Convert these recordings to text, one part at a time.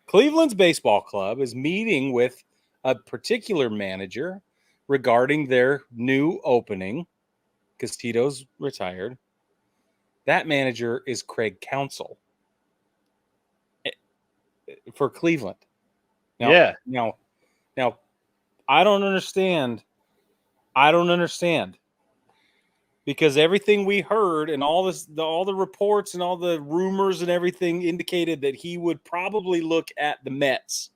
Cleveland's baseball club is meeting with a particular manager regarding their new opening because Tito's retired. That manager is Craig Counsell for Cleveland. Now, Now, I don't understand. Because everything we heard and all the reports and all the rumors and everything indicated that he would probably look at the Mets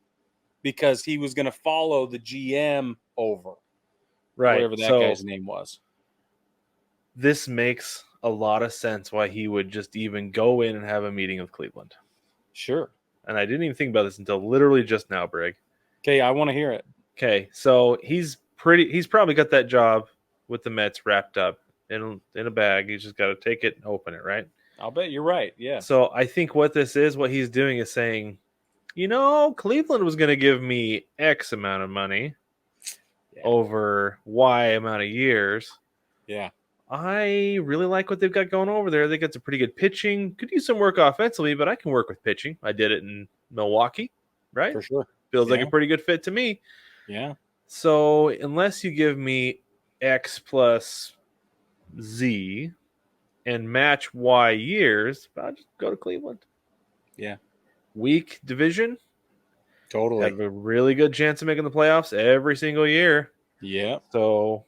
because he was going to follow the GM over, right? Whatever that guy's name was. This makes a lot of sense why he would just even go in and have a meeting with Cleveland. Sure. And I didn't even think about this until literally just now, Brig. Okay, I want to hear it. Okay, so he's probably got that job with the Mets wrapped up in a bag. He's just got to take it and open it, right? I'll bet you're right. Yeah. So I think what he's doing is saying, Cleveland was going to give me X amount of money over Y amount of years. Yeah. I really like what they've got going over there. They got some pretty good pitching. Could use some work offensively, but I can work with pitching. I did it in Milwaukee, right? For sure. Feels like a pretty good fit to me. Yeah. So unless you give me X plus Z and match Y years, I'll just go to Cleveland. Yeah. Weak division. Totally. Have a really good chance of making the playoffs every single year. Yeah. So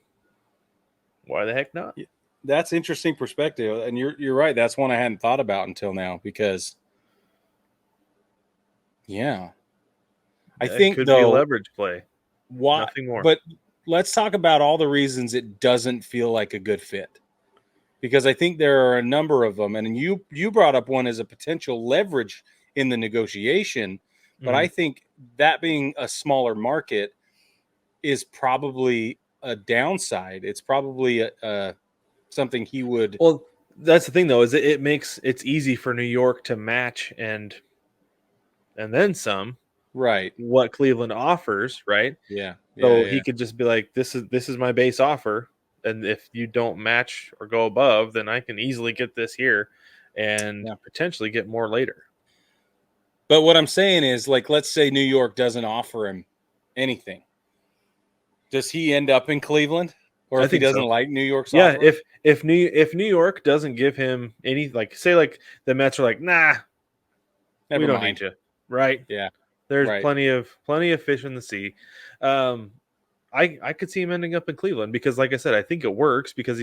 why the heck not? That's interesting perspective. And you're right. That's one I hadn't thought about until now because I think it could be a leverage play. Nothing more. But let's talk about all the reasons it doesn't feel like a good fit. Because I think there are a number of them. And you brought up one as a potential leverage in the negotiation. But I think that being a smaller market is probably a downside. It's probably something he would. Well, that's the thing, though, is it's easy for New York to match and then some. Right. What Cleveland offers, right? Yeah. So he could just be like, this is my base offer. And if you don't match or go above, then I can easily get this here and potentially get more later. But what I'm saying is, like, let's say New York doesn't offer him anything. Does he end up in Cleveland? Or if he doesn't like New York's offer? Yeah, if New York doesn't give him any, like, say, like, the Mets are like, nah, we don't need you. Right? Yeah. There's plenty of fish in the sea. I could see him ending up in Cleveland because, like I said, I think it works because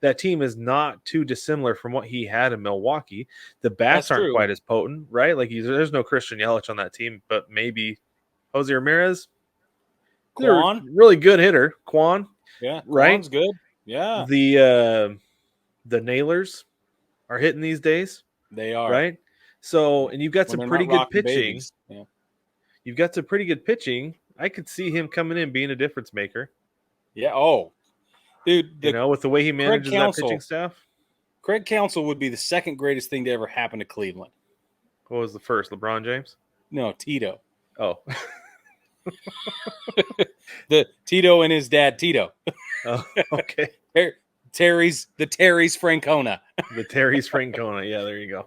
that team is not too dissimilar from what he had in Milwaukee. The bats aren't quite as potent, right? Like there's no Christian Yelich on that team, but maybe Jose Ramirez. Quan, really good hitter. Quan, yeah, right? Quan's good. Yeah, the Nailers are hitting these days. They are, right? So, and you've got some pretty good pitching. Yeah. You've got some pretty good pitching. I could see him coming in being a difference maker. Yeah. Oh, dude. With the way he manages that pitching staff. Craig Counsell would be the second greatest thing to ever happen to Cleveland. What was the first? LeBron James? No, Tito. Oh. The Tito and his dad, Tito. Oh, okay. Terry's Francona. The Terry's Francona. Yeah, there you go.